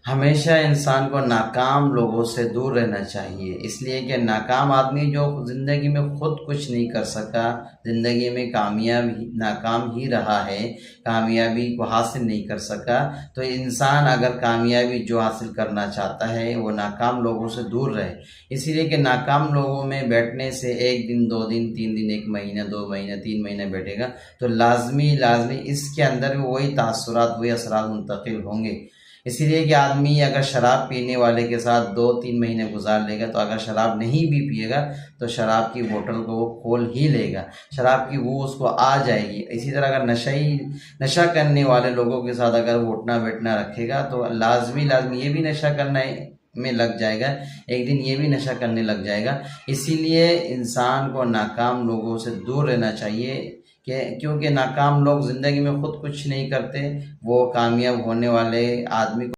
ہمیشہ انسان کو ناکام لوگوں سے دور رہنا چاہیے، اس لیے کہ ناکام آدمی جو زندگی میں خود کچھ نہیں کر سکا، زندگی میں ناکام ہی رہا ہے، کامیابی کو حاصل نہیں کر سکا، تو انسان اگر کامیابی جو حاصل کرنا چاہتا ہے وہ ناکام لوگوں سے دور رہے۔ اسی لیے کہ ناکام لوگوں میں بیٹھنے سے 1 دن 2 دن 3 دن 1 مہینہ 2 مہینہ 3 مہینہ بیٹھے گا تو لازمی اس کے اندر بھی وہی تاثرات وہی اثرات منتقل ہوں گے۔ اسی لیے کہ آدمی اگر شراب پینے والے کے ساتھ 2 3 مہینے گزار لے گا تو اگر شراب نہیں بھی پیے گا تو شراب کی بوتل کو وہ کھول ہی لے گا، شراب کی وہ اس کو آ جائے گی۔ اسی طرح اگر نشہ کرنے والے لوگوں کے ساتھ اگر وہ اٹھنا بیٹھنا رکھے گا تو لازمی یہ بھی نشہ کرنا میں لگ جائے گا، ایک دن یہ بھی نشہ کرنے لگ جائے گا۔ اسی لیے انسان کو ناکام لوگوں سے دور رہنا چاہیے، کیونکہ ناکام لوگ زندگی میں خود کچھ نہیں کرتے، وہ کامیاب ہونے والے آدمی کو